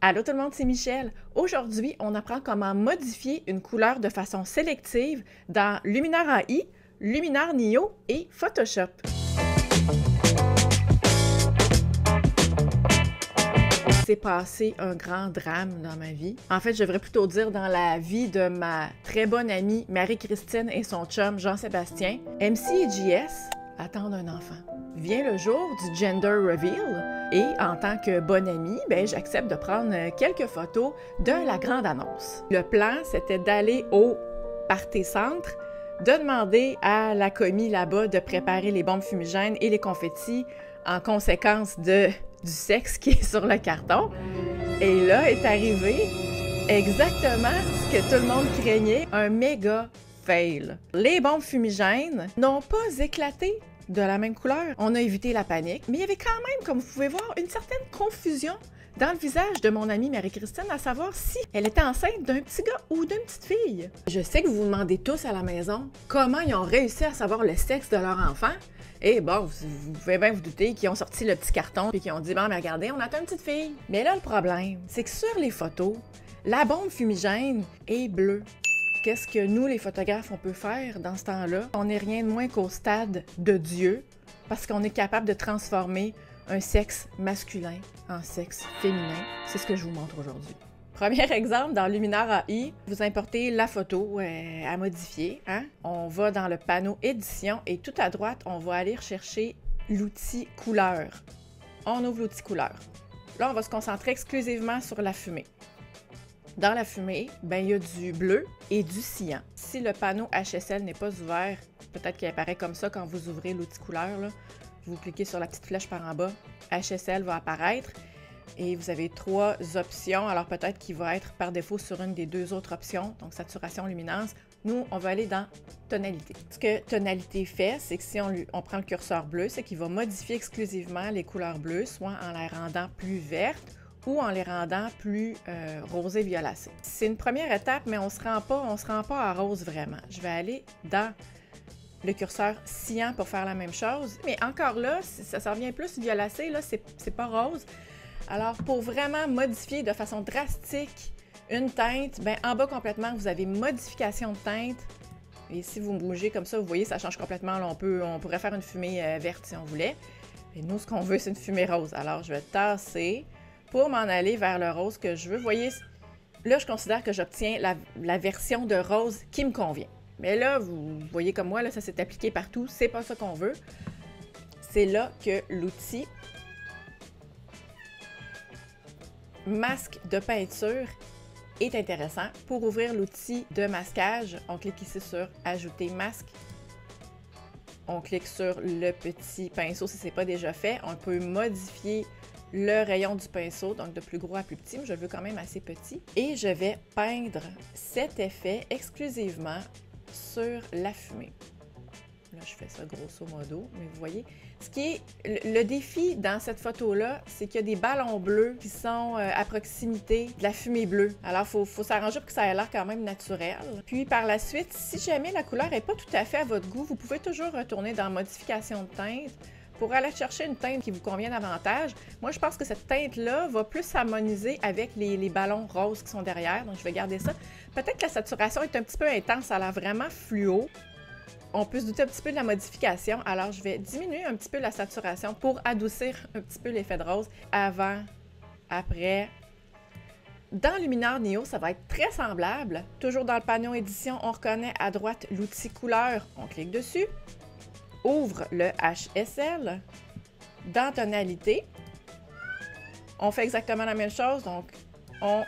Allô tout le monde, c'est Michel. Aujourd'hui, on apprend comment modifier une couleur de façon sélective dans Luminar AI, Luminar Neo et Photoshop. C'est passé un grand drame dans ma vie. En fait, je devrais plutôt dire dans la vie de ma très bonne amie Marie-Christine et son chum Jean-Sébastien. MC et JS attendent un enfant. Vient le jour du gender reveal et en tant que bonne amie, j'accepte de prendre quelques photos de la grande annonce. Le plan, c'était d'aller au party centre, de demander à la commis là-bas de préparer les bombes fumigènes et les confettis en conséquence du sexe qui est sur le carton. Et là est arrivé exactement ce que tout le monde craignait, un méga fail. Les bombes fumigènes n'ont pas éclaté de la même couleur. On a évité la panique, mais il y avait quand même, comme vous pouvez voir, une certaine confusion dans le visage de mon amie Marie-Christine à savoir si elle était enceinte d'un petit gars ou d'une petite fille. Je sais que vous vous demandez tous à la maison comment ils ont réussi à savoir le sexe de leur enfant. Et bon, vous pouvez bien vous douter qu'ils ont sorti le petit carton et qu'ils ont dit « Bon, mais regardez, on attend une petite fille. » Mais là, le problème, c'est que sur les photos, la bombe fumigène est bleue. Qu'est-ce que nous, les photographes, on peut faire dans ce temps-là? On n'est rien de moins qu'au stade de Dieu, parce qu'on est capable de transformer un sexe masculin en sexe féminin. C'est ce que je vous montre aujourd'hui. Premier exemple, dans Luminar AI, vous importez la photo à modifier. On va dans le panneau Édition et tout à droite, on va aller chercher l'outil couleur. On ouvre l'outil couleur. Là, on va se concentrer exclusivement sur la fumée. Dans la fumée, il y a du bleu et du cyan. Si le panneau HSL n'est pas ouvert, peut-être qu'il apparaît comme ça quand vous ouvrez l'outil couleur. Là. Vous cliquez sur la petite flèche par en bas, HSL va apparaître et vous avez 3 options. Alors peut-être qu'il va être par défaut sur une des 2 autres options, donc saturation, luminance. Nous, on va aller dans tonalité. Ce que tonalité fait, c'est que si on prend le curseur bleu, c'est qu'il va modifier exclusivement les couleurs bleues, soit en les rendant plus vertes ou en les rendant plus rosé violacé. C'est une première étape, mais on se rend pas à rose vraiment. Je vais aller dans le curseur cyan pour faire la même chose, mais encore là, ça revient plus violacé, là, c'est pas rose. Alors, pour vraiment modifier de façon drastique une teinte, en bas complètement, vous avez modification de teinte. Et si vous bougez comme ça, vous voyez, ça change complètement. Là, on pourrait faire une fumée verte si on voulait. Et nous, ce qu'on veut, c'est une fumée rose. Alors, je vais tasser pour m'en aller vers le rose que je veux. Vous voyez, là, je considère que j'obtiens la version de rose qui me convient. Mais là, vous voyez comme moi, là, ça s'est appliqué partout. C'est pas ça qu'on veut. C'est là que l'outil masque de peinture est intéressant. Pour ouvrir l'outil de masquage, on clique ici sur « Ajouter masque ». On clique sur le petit pinceau si ce n'est pas déjà fait. On peut modifier le rayon du pinceau, donc de plus gros à plus petit, mais je le veux quand même assez petit. Et je vais peindre cet effet exclusivement sur la fumée. Là, je fais ça grosso modo, mais vous voyez. Ce qui est le défi dans cette photo-là, c'est qu'il y a des ballons bleus qui sont à proximité de la fumée bleue. Alors, il faut s'arranger pour que ça ait l'air quand même naturel. Puis, par la suite, si jamais la couleur n'est pas tout à fait à votre goût, vous pouvez toujours retourner dans Modification de teinte pour aller chercher une teinte qui vous convient davantage. Moi, je pense que cette teinte-là va plus s'harmoniser avec les ballons roses qui sont derrière, donc je vais garder ça. Peut-être que la saturation est un petit peu intense, ça a l'air vraiment fluo. On peut se douter un petit peu de la modification, alors je vais diminuer un petit peu la saturation pour adoucir un petit peu l'effet de rose avant, après. Dans Luminar Neo, ça va être très semblable. Toujours dans le panneau édition, on reconnaît à droite l'outil couleur, on clique dessus, ouvre le HSL, dans tonalité, on fait exactement la même chose, donc on...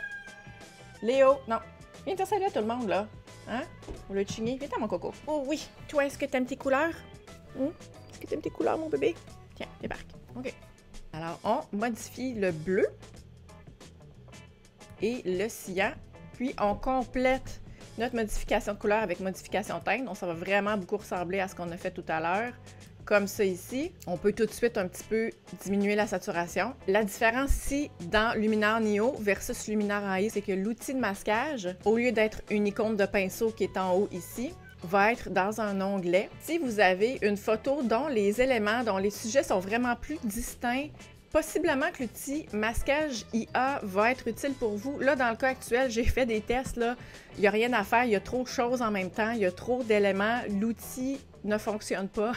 Léo, non, viens te saluer à tout le monde là. Hein? On l'a chigné. Viens, mon coco. Oh oui. Toi, est-ce que t'aimes tes couleurs? Est-ce que t'aimes tes couleurs, mon bébé? Tiens, débarque. OK. Alors, on modifie le bleu et le cyan. Puis, on complète notre modification de couleur avec modification de teinte. Donc, ça va vraiment beaucoup ressembler à ce qu'on a fait tout à l'heure. Comme ça ici, on peut tout de suite un petit peu diminuer la saturation. La différence ici dans Luminar Neo versus Luminar AI, c'est que l'outil de masquage, au lieu d'être une icône de pinceau qui est en haut ici, va être dans un onglet. Si vous avez une photo dont les éléments, dont les sujets sont vraiment plus distincts Possiblement que l'outil masquage IA va être utile pour vous. Là, dans le cas actuel, j'ai fait des tests, là, il n'y a rien à faire, il y a trop de choses en même temps, il y a trop d'éléments, l'outil ne fonctionne pas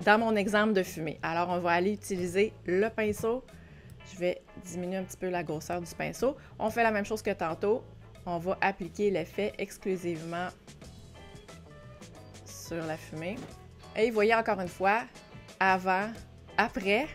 dans mon exemple de fumée. Alors, on va aller utiliser le pinceau. Je vais diminuer un petit peu la grosseur du pinceau. On fait la même chose que tantôt. On va appliquer l'effet exclusivement sur la fumée. Et vous voyez encore une fois, avant, après,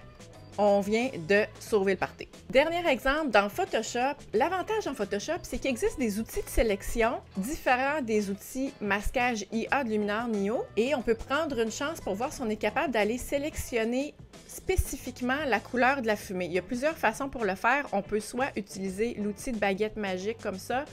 on vient de sauver le party. Dernier exemple, dans Photoshop, l'avantage en Photoshop, c'est qu'il existe des outils de sélection différents des outils masquage IA de Luminar Neo et on peut prendre une chance pour voir si on est capable d'aller sélectionner spécifiquement la couleur de la fumée. Il y a plusieurs façons pour le faire. On peut soit utiliser l'outil de baguette magique comme ça,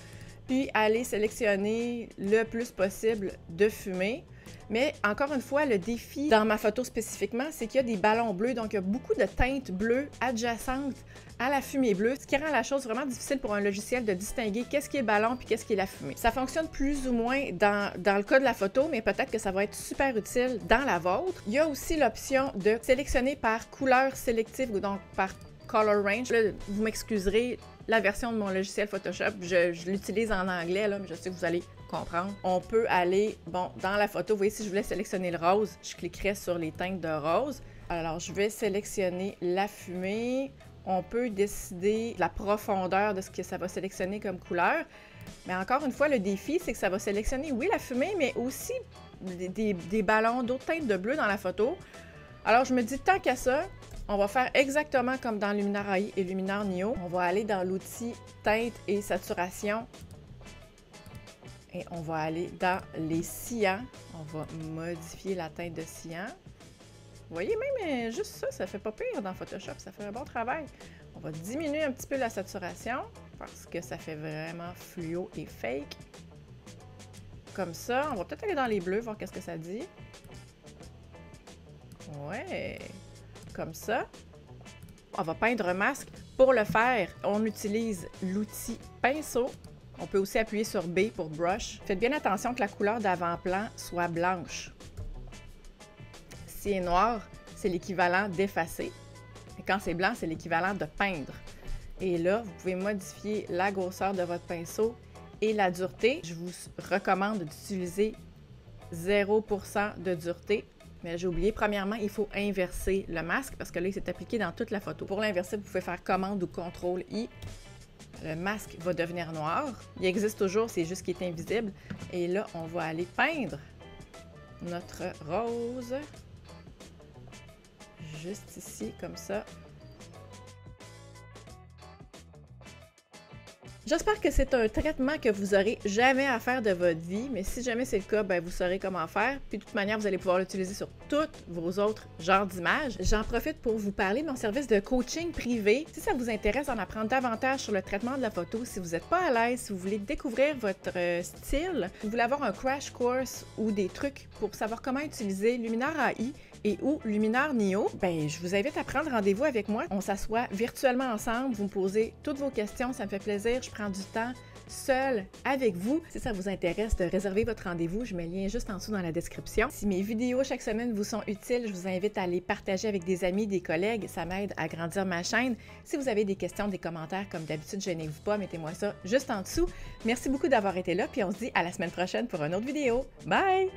puis aller sélectionner le plus possible de fumée. Mais encore une fois, le défi dans ma photo spécifiquement, c'est qu'il y a des ballons bleus, donc il y a beaucoup de teintes bleues adjacentes à la fumée bleue, ce qui rend la chose vraiment difficile pour un logiciel de distinguer qu'est-ce qui est ballon puis qu'est-ce qui est la fumée. Ça fonctionne plus ou moins dans le cas de la photo, mais peut-être que ça va être super utile dans la vôtre. Il y a aussi l'option de sélectionner par couleur sélective, donc par color range. Là, vous m'excuserez, la version de mon logiciel Photoshop, je l'utilise en anglais, là, mais je sais que vous allez comprendre. On peut aller, bon, dans la photo, vous voyez, si je voulais sélectionner le rose, je cliquerais sur les teintes de rose. Alors, je vais sélectionner la fumée. On peut décider de la profondeur de ce que ça va sélectionner comme couleur. Mais encore une fois, le défi, c'est que ça va sélectionner, oui, la fumée, mais aussi des ballons, d'autres teintes de bleu dans la photo. Alors, je me dis, tant qu'à ça, on va faire exactement comme dans Luminar AI et Luminar Neo. On va aller dans l'outil teinte et saturation. Et on va aller dans les cyans. On va modifier la teinte de cyan. Vous voyez, même juste ça, ça fait pas pire dans Photoshop. Ça fait un bon travail. On va diminuer un petit peu la saturation parce que ça fait vraiment fluo et fake. Comme ça, on va peut-être aller dans les bleus, voir qu'est-ce que ça dit. Ouais, comme ça. On va peindre un masque. Pour le faire, on utilise l'outil pinceau. On peut aussi appuyer sur B pour brush. Faites bien attention que la couleur d'avant-plan soit blanche. Si elle est noire, c'est l'équivalent d'effacer. Et quand c'est blanc, c'est l'équivalent de peindre. Et là, vous pouvez modifier la grosseur de votre pinceau et la dureté. Je vous recommande d'utiliser 0% de dureté. Mais j'ai oublié, premièrement, il faut inverser le masque parce que là, il s'est appliqué dans toute la photo. Pour l'inverser, vous pouvez faire commande ou CTRL-I. Le masque va devenir noir. Il existe toujours, c'est juste qu'il est invisible. Et là, on va aller peindre notre rose. Juste ici, comme ça. J'espère que c'est un traitement que vous aurez jamais à faire de votre vie, mais si jamais c'est le cas, ben vous saurez comment faire. Puis de toute manière, vous allez pouvoir l'utiliser sur tous vos autres genres d'images. J'en profite pour vous parler de mon service de coaching privé. Si ça vous intéresse d'en apprendre davantage sur le traitement de la photo, si vous n'êtes pas à l'aise, si vous voulez découvrir votre style, si vous voulez avoir un crash course ou des trucs pour savoir comment utiliser Luminar AI et ou Luminar Neo, ben je vous invite à prendre rendez-vous avec moi. On s'assoit virtuellement ensemble, vous me posez toutes vos questions, ça me fait plaisir. Je prends du temps seul avec vous. Si ça vous intéresse de réserver votre rendez-vous, je mets le lien juste en dessous dans la description. Si mes vidéos chaque semaine vous sont utiles, je vous invite à les partager avec des amis, des collègues. Ça m'aide à grandir ma chaîne. Si vous avez des questions, des commentaires, comme d'habitude, gênez-vous pas, mettez-moi ça juste en dessous. Merci beaucoup d'avoir été là, puis on se dit à la semaine prochaine pour une autre vidéo. Bye!